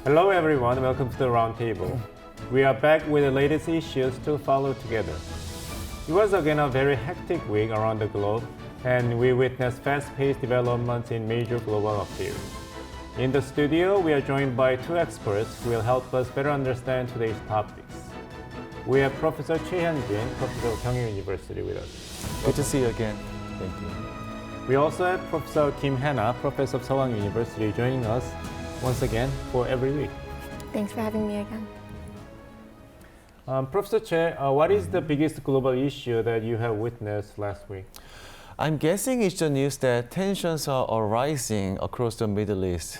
Hello everyone, welcome to the Roundtable. We are back with the latest issues to follow together. It was again a very hectic week around the globe, and we witnessed fast-paced developments in major global affairs. In the studio, we are joined by two experts who will help us better understand today's topics. We have Professor Choi Hyun-jin, Professor of Kyung University with us. Good to see you again. Thank you. We also have Professor Kim Hana, Professor of Sewang University, joining us once again for every week. Thanks for having me again. Professor Che, what is the biggest global issue that you have witnessed last week? I'm guessing it's the news that tensions are arising across the Middle East.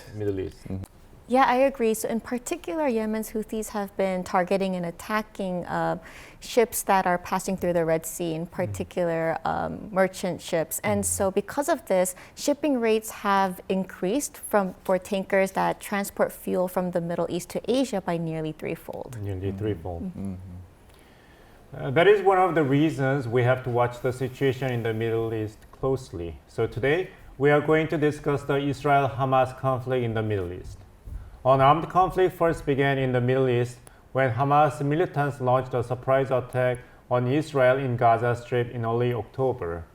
Yeah, I agree. So in particular, Yemen's Houthis have been targeting and attacking ships that are passing through the Red Sea, in particular merchant ships. And so because of this, shipping rates have increased for tankers that transport fuel from the Middle East to Asia by nearly threefold. That is one of the reasons we have to watch the situation in the Middle East closely. So today, we are going to discuss the Israel-Hamas conflict in the Middle East. An armed conflict first began in the Middle East when Hamas militants launched a surprise attack on Israel in Gaza Strip in early October.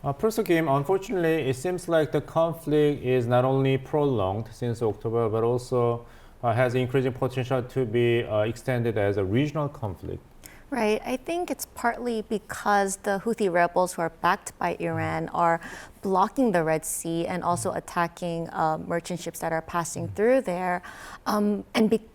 Professor Kim, unfortunately, it seems like the conflict is not only prolonged since October, but also has increasing potential to be extended as a regional conflict. Right. I think it's partly because the Houthi rebels who are backed by Iran are blocking the Red Sea and also attacking merchant ships that are passing through there. And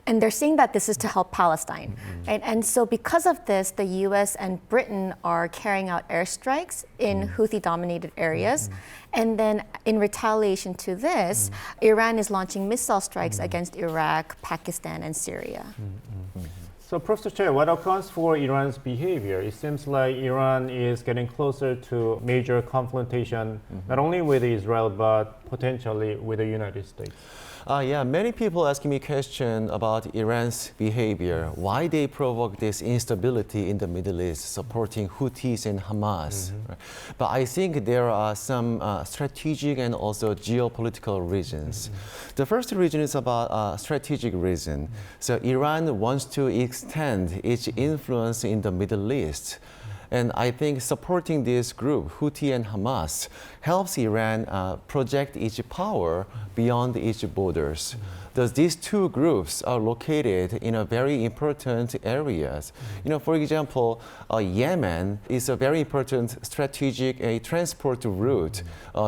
they're saying that this is to help Palestine. Right? And so because of this, the US and Britain are carrying out airstrikes in Houthi-dominated areas. And then in retaliation to this, Iran is launching missile strikes against Iraq, Pakistan, and Syria. So, Professor Choi, what accounts for Iran's behavior? It seems like Iran is getting closer to major confrontation, not only with Israel, but potentially with the United States. Yeah, many people asking me question about Iran's behavior, why they provoke this instability in the Middle East, supporting Houthis and Hamas. Right? But I think there are some strategic and also geopolitical reasons. The first reason is about strategic reason. So Iran wants to extend its influence in the Middle East. And I think supporting this group, Houthi and Hamas, helps Iran project its power beyond its borders. Thus, these two groups are located in a very important areas. For example, Yemen is a very important strategic transport route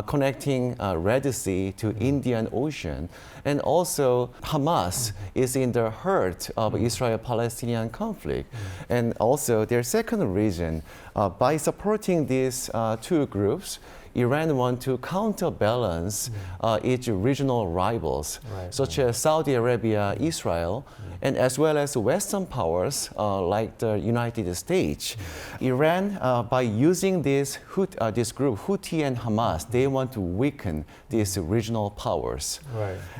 connecting Red Sea to Indian Ocean. And also, Hamas is in the heart of Israel-Palestinian conflict. And also, their second reason, by supporting these two groups, Iran wants to counterbalance its regional rivals, such as Saudi Arabia, Israel, and as well as Western powers like the United States. Iran, by using this group, Houthi and Hamas, they want to weaken these regional powers.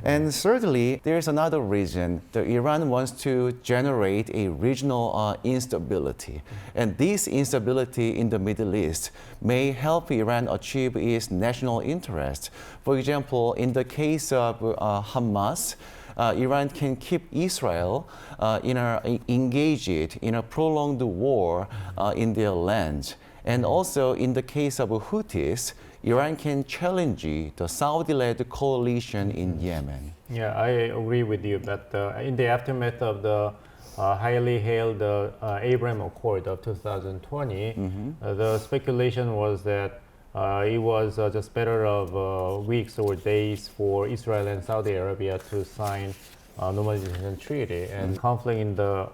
And thirdly, there's another reason. Iran wants to generate a regional instability. And this instability in the Middle East may help Iran achieve its national interest. For example, in the case of Hamas, Iran can keep Israel engaged in a prolonged war in their land. And also in the case of Houthis, Iran can challenge the Saudi-led coalition in Yemen. Yeah, I agree with you. But in the aftermath of the highly hailed Abraham Accord of 2020, the speculation was that it was just a matter of weeks or days for Israel and Saudi Arabia to sign a normalization treaty. And conflict in the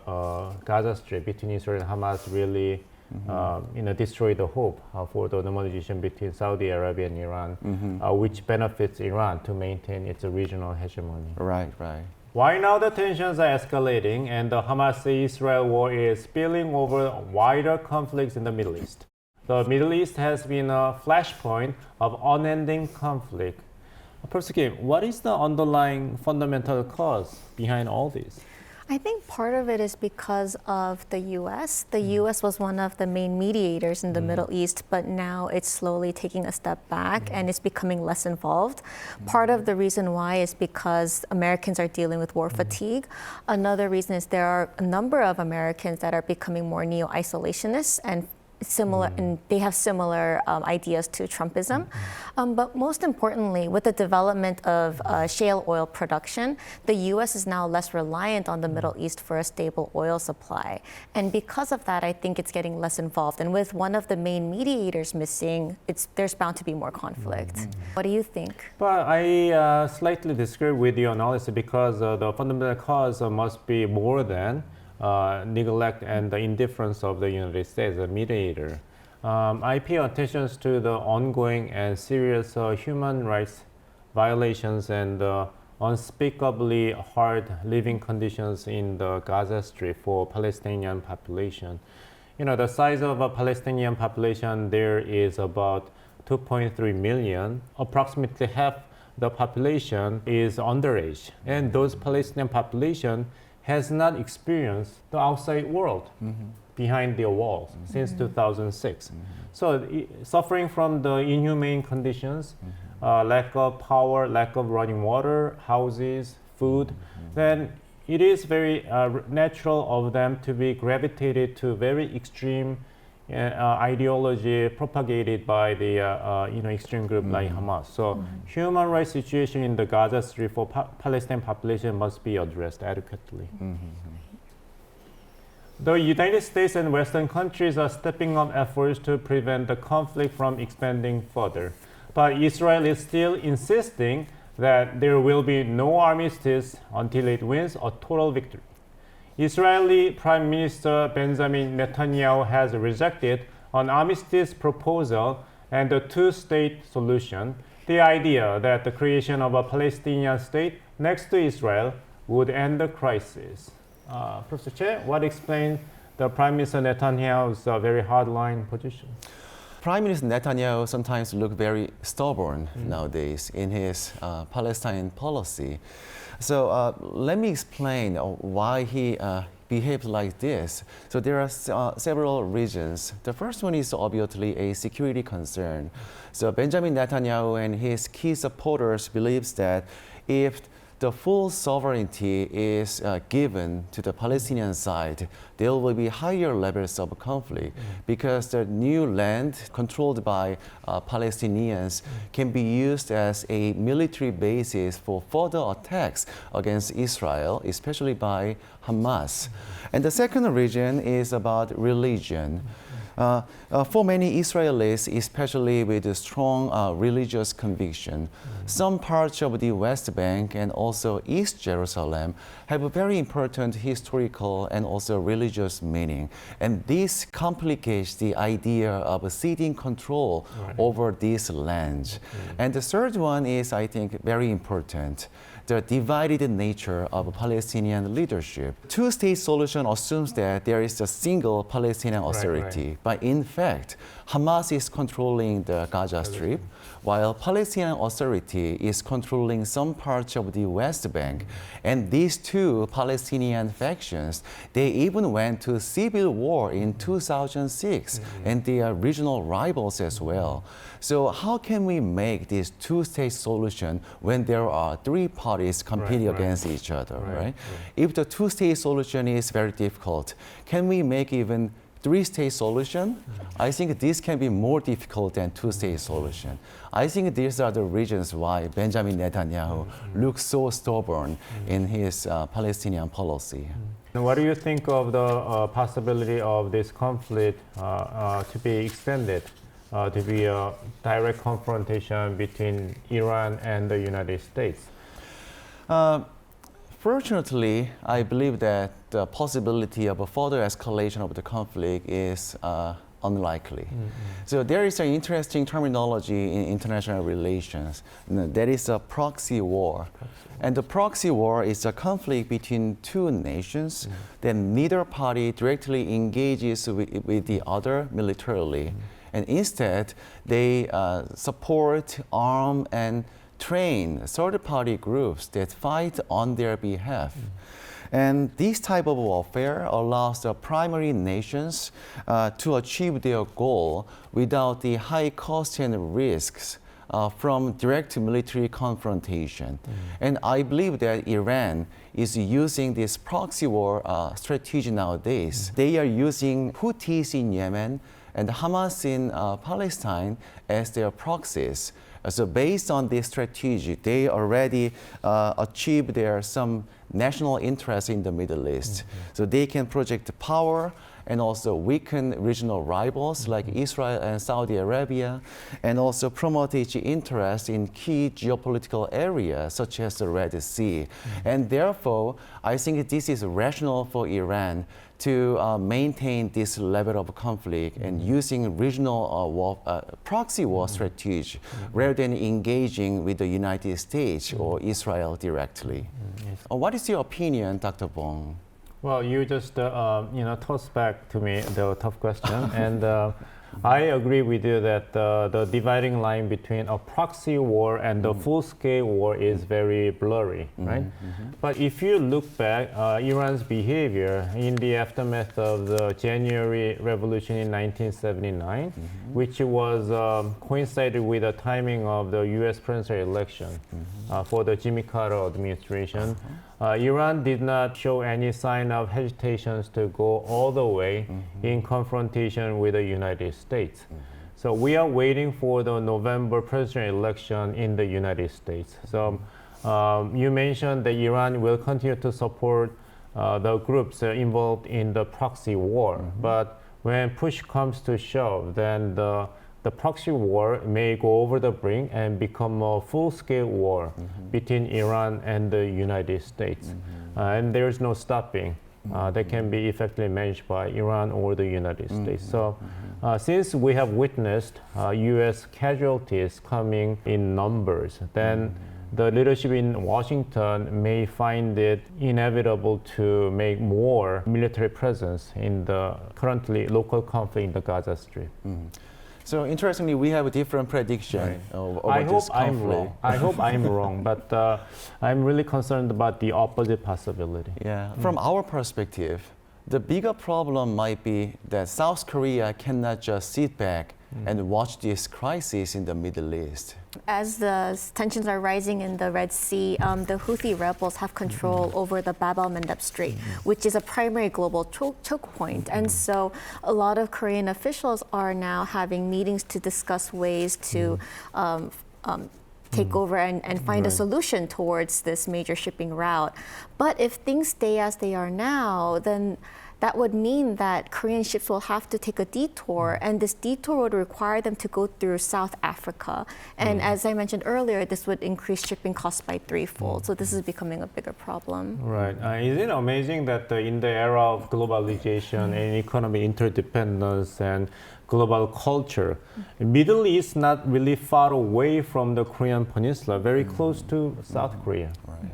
Gaza Strip between Israel and Hamas really destroyed the hope for the normalization between Saudi Arabia and Iran, which benefits Iran to maintain its regional hegemony. Right. Why now the tensions are escalating and the Hamas-Israel war is spilling over wider conflicts in the Middle East? The Middle East has been a flashpoint of unending conflict. Professor Kim, what is the underlying fundamental cause behind all this? I think part of it is because of the U.S. The U.S. was one of the main mediators in the Middle East, but now it's slowly taking a step back and it's becoming less involved. Part of the reason why is because Americans are dealing with war fatigue. Another reason is there are a number of Americans that are becoming more neo-isolationists and similar, and they have similar ideas to Trumpism. But most importantly, with the development of shale oil production, the U.S. is now less reliant on the Middle East for a stable oil supply. And because of that, I think it's getting less involved. And with one of the main mediators missing, there's bound to be more conflict. What do you think? But I slightly disagree with your analysis because the fundamental cause must be more than neglect and the indifference of the United States, the mediator. I pay attention to the ongoing and serious human rights violations and unspeakably hard living conditions in the Gaza Strip for Palestinian population. You know, the size of a Palestinian population there is about 2.3 million. Approximately half the population is underage, and those Palestinian population has not experienced the outside world behind their walls since 2006. So suffering from the inhumane conditions, lack of power, lack of running water, houses, food, then it is very natural of them to be gravitated to very extreme ideology propagated by the extreme group like Hamas. So human rights situation in the Gaza Strip for Palestinian population must be addressed adequately. The United States and Western countries are stepping up efforts to prevent the conflict from expanding further. But Israel is still insisting that there will be no armistice until it wins a total victory. Israeli Prime Minister Benjamin Netanyahu has rejected an armistice proposal and a two-state solution, the idea that the creation of a Palestinian state next to Israel would end the crisis. Professor Che, what explains the Prime Minister Netanyahu's very hardline position? Prime Minister Netanyahu sometimes looks very stubborn nowadays in his Palestine policy. So let me explain why he behaves like this. So there are several reasons. The first one is obviously a security concern. So Benjamin Netanyahu and his key supporters believes that if the full sovereignty is given to the Palestinian side, there will be higher levels of conflict because the new land controlled by Palestinians can be used as a military basis for further attacks against Israel, especially by Hamas. And the second reason is about religion. For many Israelis, especially with a strong religious conviction, some parts of the West Bank and also East Jerusalem have a very important historical and also religious meaning. And this complicates the idea of ceding control over these lands. And the third one is, I think, very important. The divided nature of Palestinian leadership. Two-state solution assumes that there is a single Palestinian authority, but in fact, Hamas is controlling the Gaza Strip, while Palestinian Authority is controlling some parts of the West Bank. And these two Palestinian factions, they even went to civil war in 2006, and they are regional rivals as well. So how can we make this two-state solution when there are three parties competing against each other, right? If the two-state solution is very difficult, can we make even three-state solution? I think this can be more difficult than two-state solution. I think these are the reasons why Benjamin Netanyahu looks so stubborn in his Palestinian policy. And what do you think of the possibility of this conflict to be extended to be a direct confrontation between Iran and the United States? Fortunately, I believe that the possibility of a further escalation of the conflict is unlikely. So there is an interesting terminology in international relations. That is a proxy war. And the proxy war is a conflict between two nations that neither party directly engages with the other militarily. And instead, they support, arm, and train third-party groups that fight on their behalf. And this type of warfare allows the primary nations to achieve their goal without the high costs and risks from direct military confrontation. And I believe that Iran is using this proxy war strategy nowadays. They are using Houthis in Yemen and Hamas in Palestine as their proxies. So based on this strategy, they already achieved their some national interest in the Middle East. So they can project power and also weaken regional rivals like Israel and Saudi Arabia, and also promote its interest in key geopolitical areas such as the Red Sea. And therefore, I think this is rational for Iran to maintain this level of conflict and using regional proxy war strategy rather than engaging with the United States or Israel directly. Yes. What is your opinion, Dr. Bong? Well, you just tossed back to me the tough question, and I agree with you that the dividing line between a proxy war and the full-scale war is very blurry, right? But if you look back, Iran's behavior in the aftermath of the January Revolution in 1979, which was coincided with the timing of the U.S. presidential election for the Jimmy Carter administration, Iran did not show any sign of hesitations to go all the way in confrontation with the United States. So we are waiting for the November presidential election in the United States. So you mentioned that Iran will continue to support the groups involved in the proxy war. But when push comes to shove, then the proxy war may go over the brink and become a full-scale war between Iran and the United States. And there's no stopping that can be effectively managed by Iran or the United States. So since we have witnessed U.S. casualties coming in numbers, then the leadership in Washington may find it inevitable to make more military presence in the currently local conflict in the Gaza Strip. So interestingly, we have a different prediction over this conflict. I hope I'm wrong, but I'm really concerned about the opposite possibility. Yeah, from our perspective, the bigger problem might be that South Korea cannot just sit back and watch this crisis in the Middle East. As the tensions are rising in the Red Sea, the Houthi rebels have control over the Bab el-Mandeb Strait, which is a primary global choke point. And so a lot of Korean officials are now having meetings to discuss ways to take over and find a solution towards this major shipping route. But if things stay as they are now, then that would mean that Korean ships will have to take a detour, and this detour would require them to go through South Africa. And as I mentioned earlier, this would increase shipping costs by threefold. So this is becoming a bigger problem. Right. Is it amazing that in the era of globalization and economic interdependence and global culture, the Middle East not really far away from the Korean Peninsula, very close to South Korea. Right.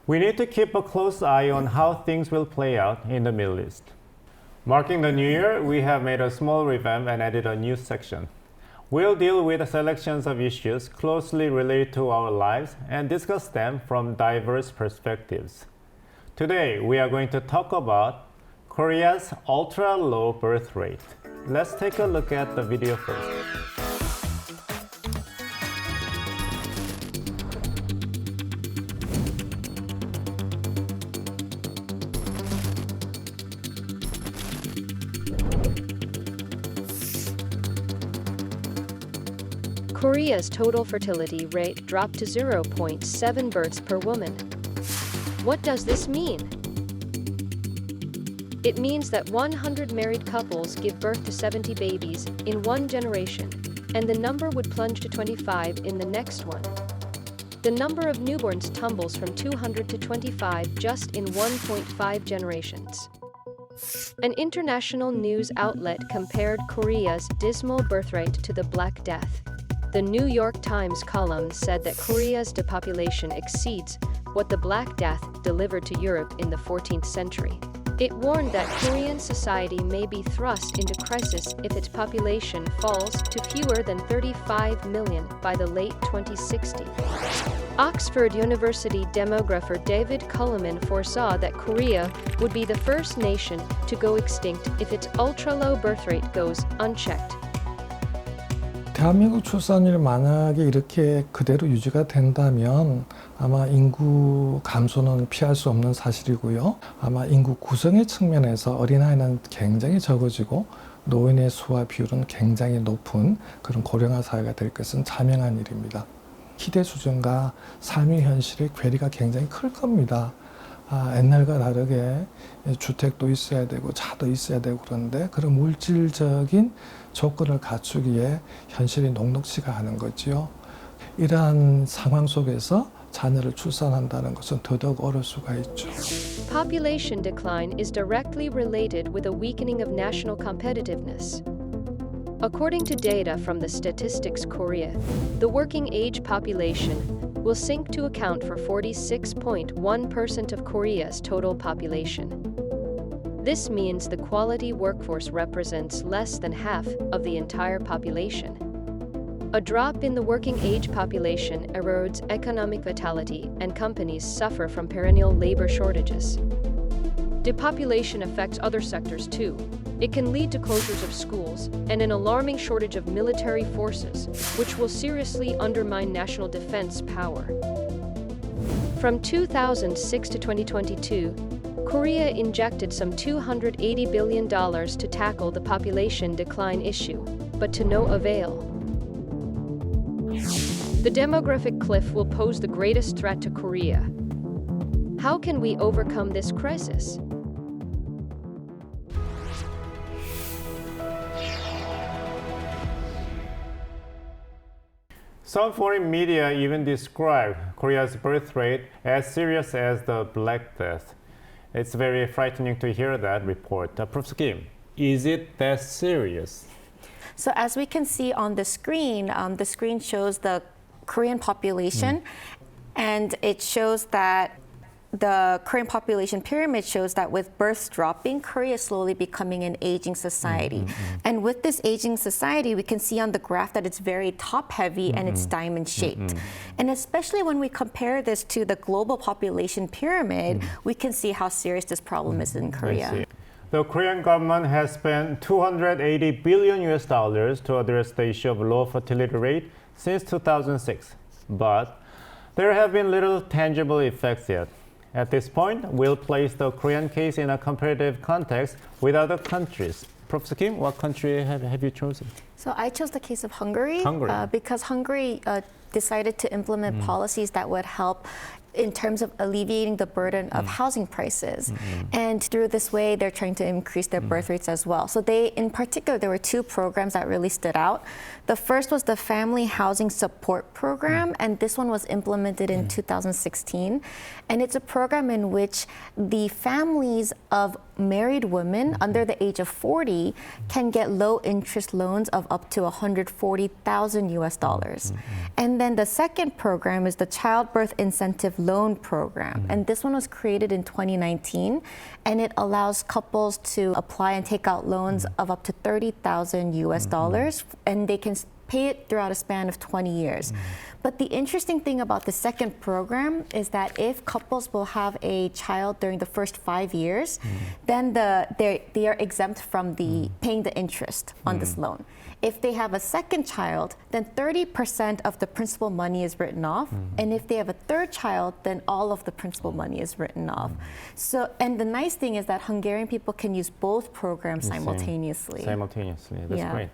We need to keep a close eye on how things will play out in the Middle East. Marking the new year, we have made a small revamp and added a new section. We'll deal with selections of issues closely related to our lives and discuss them from diverse perspectives. Today, we are going to talk about Korea's ultra-low birth rate. Let's take a look at the video first. Korea's total fertility rate dropped to 0.7 births per woman. What does this mean? It means that 100 married couples give birth to 70 babies in one generation, and the number would plunge to 25 in the next one. The number of newborns tumbles from 200 to 25 just in 1.5 generations. An international news outlet compared Korea's dismal birth rate to the Black Death. The New York Times column said that Korea's depopulation exceeds what the Black Death delivered to Europe in the 14th century. It warned that Korean society may be thrust into crisis if its population falls to fewer than 35 million by the late 2060s. Oxford University demographer David Culliman foresaw that Korea would be the first nation to go extinct if its ultra-low birth rate goes unchecked. 대한민국 출산율이 만약에 이렇게 그대로 유지가 된다면 아마 인구 감소는 피할 수 없는 사실이고요. 아마 인구 구성의 측면에서 어린아이는 굉장히 적어지고 노인의 수와 비율은 굉장히 높은 그런 고령화 사회가 될 것은 자명한 일입니다. 기대 수준과 삶의 현실의 괴리가 굉장히 클 겁니다. 옛날과 다르게 주택도 있어야 되고 차도 있어야 되고 그런데 그런 물질적인 조건을 갖추기에 현실이 녹록치가 않은 거지요. 이러한 상황 속에서 자녀를 출산한다는 것은 더더욱 어려울 수가 있죠. Population decline is directly related with a weakening of national competitiveness. According to data from the Statistics Korea, the working age population will sink to account for 46.1% of Korea's total population. This means the quality workforce represents less than half of the entire population. A drop in the working age population erodes economic vitality and companies suffer from perennial labor shortages. Depopulation affects other sectors too. It can lead to closures of schools and an alarming shortage of military forces, which will seriously undermine national defense power. From 2006 to 2022, Korea injected some $280 billion to tackle the population decline issue, but to no avail. The demographic cliff will pose the greatest threat to Korea. How can we overcome this crisis? Some foreign media even describe Korea's birth rate as serious as the Black Death. It's very frightening to hear that report. Prof. Kim, is it that serious? So as we can see on the screen shows the Korean population, and it shows that the Korean population pyramid shows that with births dropping, Korea is slowly becoming an aging society. And with this aging society, we can see on the graph that it's very top-heavy and it's diamond-shaped. And especially when we compare this to the global population pyramid, we can see how serious this problem is in Korea. The Korean government has spent $280 billion to address the issue of low fertility rate since 2006. But there have been little tangible effects yet. At this point, we'll place the Korean case in a comparative context with other countries. Professor Kim, what country have you chosen? So I chose the case of Hungary, Hungary. Because Hungary decided to implement policies that would help in terms of alleviating the burden of housing prices. And through this way, they're trying to increase their birth rates as well. So in particular, there were two programs that really stood out. The first was the Family Housing Support Program, and this one was implemented in 2016. And it's a program in which the families of married women under the age of 40 can get low interest loans of up to $140,000 US. And then the second program is the Childbirth Incentive Loan Program. And this one was created in 2019, and it allows couples to apply and take out loans of up to $30,000 US, and they can pay it throughout a span of 20 years. But the interesting thing about the second program is that if couples will have a child during the first 5 years, then they are exempt from paying the interest on this loan. If they have a second child, then 30% of the principal money is written off. And if they have a third child, then all of the principal money is written off. So, and the nice thing is that Hungarian people can use both programs simultaneously. That's great.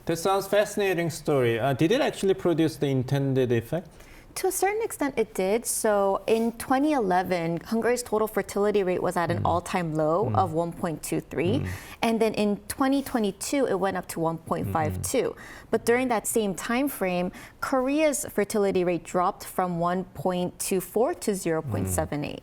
That sounds fascinating story. Did it actually produce the intended effect? To a certain extent, it did. So in 2011, Hungary's total fertility rate was at an all-time low of 1.23. And then in 2022, it went up to 1.52. But during that same time frame, Korea's fertility rate dropped from 1.24 to 0.78.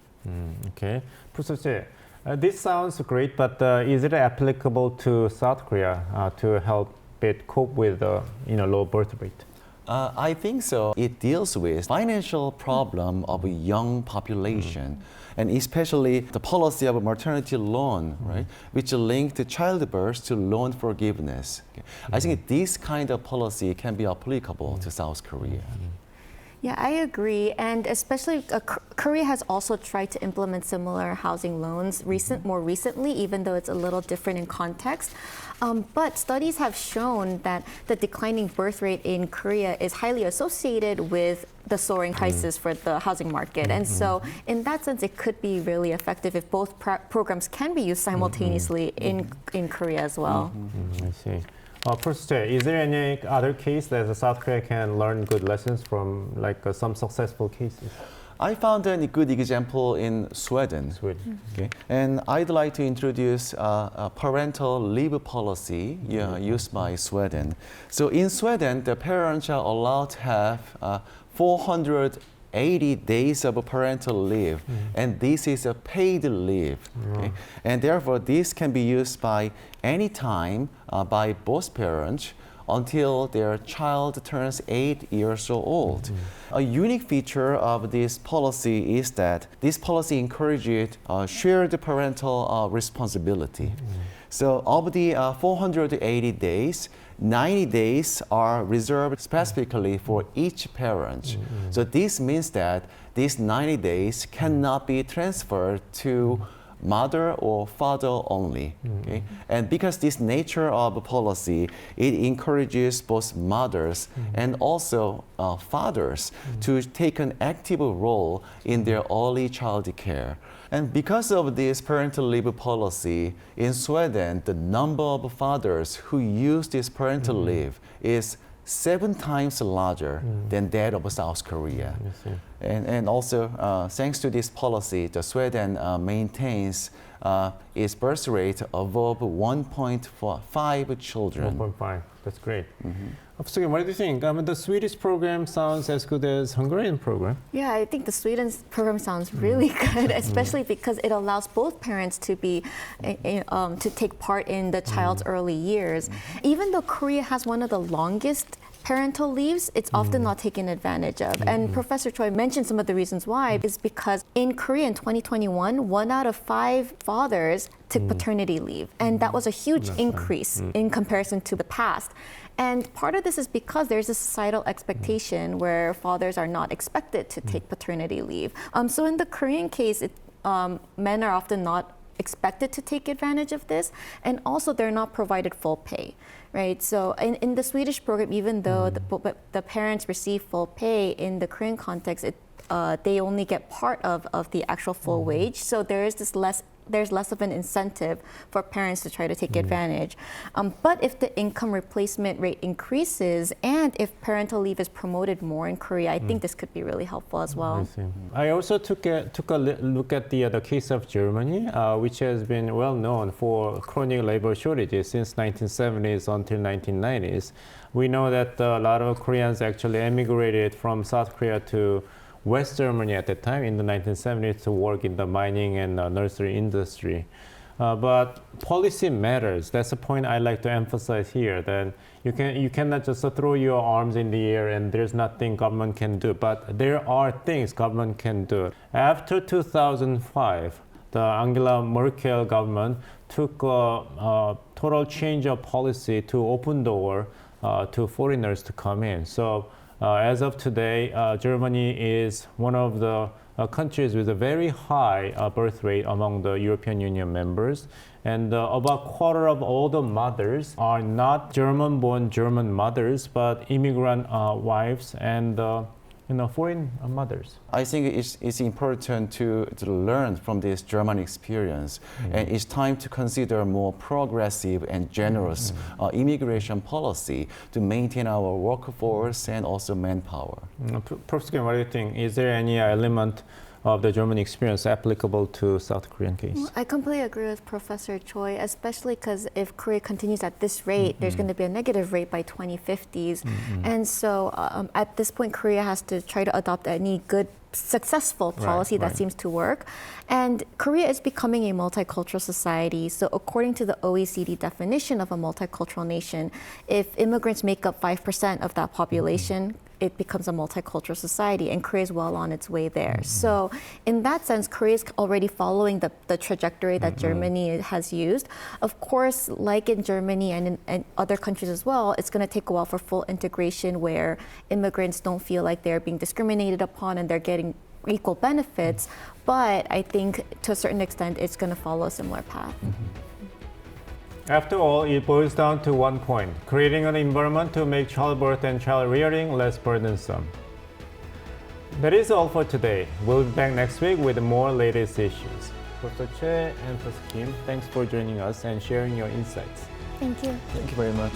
Okay. Professor, this sounds great, but is it applicable to South Korea to help it cope with low birth rate? I think so. It deals with financial problem of a young population, and especially the policy of a maternity loan, right, which link the childbirth to loan forgiveness. Okay. I think this kind of policy can be applicable to South Korea. Yeah, I agree. And especially Korea has also tried to implement similar housing loans more recently, even though it's a little different in context. But studies have shown that the declining birth rate in Korea is highly associated with the soaring prices for the housing market. And so in that sense, it could be really effective if both programs can be used simultaneously in Korea as well. I see. Professor, is there any other case that South Korea can learn good lessons from, like some successful cases? I found a good example in Sweden. Okay. And I'd like to introduce a parental leave policy used by Sweden. So in Sweden, the parents are allowed to have 480 days of parental leave, and this is a paid leave. Okay? And therefore, this can be used by any time by both parents until their child turns 8 years old. A unique feature of this policy is that this policy encourages shared parental responsibility. So of the 480 days, 90 days are reserved specifically for each parent. So this means that these 90 days cannot be transferred to mother or father only. Okay? And because this nature of a policy, it encourages both mothers and also fathers to take an active role in their early child care. And because of this parental leave policy, in Sweden, the number of fathers who use this parental leave is 7 times larger than that of South Korea. And also, thanks to this policy, the Sweden maintains its birth rate above 1.5 children. 1.5, that's great. So what do you think? I mean, the Swedish program sounds as good as Hungarian program. Yeah, I think the Sweden program sounds really good, especially because it allows both parents to be to take part in the child's early years. Even though Korea has one of the longest parental leaves, it's often not taken advantage of. And Professor Choi mentioned some of the reasons why is because in Korea in 2021, 1 out of 5 fathers took paternity leave. And that was a huge increase in comparison to the past. And part of this is because there's a societal expectation where fathers are not expected to take paternity leave. So in the Korean case, men are often not expected to take advantage of this, and also they're not provided full pay, right? So in the Swedish program, even though the parents receive full pay, in the Korean context, they only get part of the actual full wage. So there's less of an incentive for parents to try to take advantage. But if the income replacement rate increases and if parental leave is promoted more in Korea, I think this could be really helpful as well. I also took a look at the case of Germany, which has been well known for chronic labor shortages since 1970s until 1990s. We know that a lot of Koreans actually emigrated from South Korea to West Germany at that time in the 1970s to work in the mining and nursery industry. But policy matters. That's the point I like to emphasize here, that you cannot just throw your arms in the air and there's nothing government can do. But there are things government can do. After 2005, the Angela Merkel government took a total change of policy to open door to foreigners to come in. So as of today, Germany is one of the countries with a very high birth rate among the European Union members. And about a quarter of all the mothers are not German-born German mothers, but immigrant wives and foreign mothers. I think it's important to learn from this German experience, and it's time to consider more progressive and generous immigration policy to maintain our workforce and also manpower. Professor, what do you think? Is there any element of the German experience applicable to South Korean case? Well, I completely agree with Professor Choi, especially because if Korea continues at this rate, there's going to be a negative rate by 2050s. And so at this point, Korea has to try to adopt any good successful policy that seems to work. And Korea is becoming a multicultural society. So according to the OECD definition of a multicultural nation, if immigrants make up 5% of that population, it becomes a multicultural society, and Korea is well on its way there. So in that sense, Korea is already following the trajectory that Germany has used. Of course, like in Germany and in other countries as well, it's going to take a while for full integration where immigrants don't feel like they're being discriminated upon and they're getting equal benefits. But I think to a certain extent, it's going to follow a similar path. After all, it boils down to one point: creating an environment to make childbirth and child rearing less burdensome. That is all for today. We'll be back next week with more latest issues. Professor Che and Professor Kim, thanks for joining us and sharing your insights. Thank you. Thank you very much.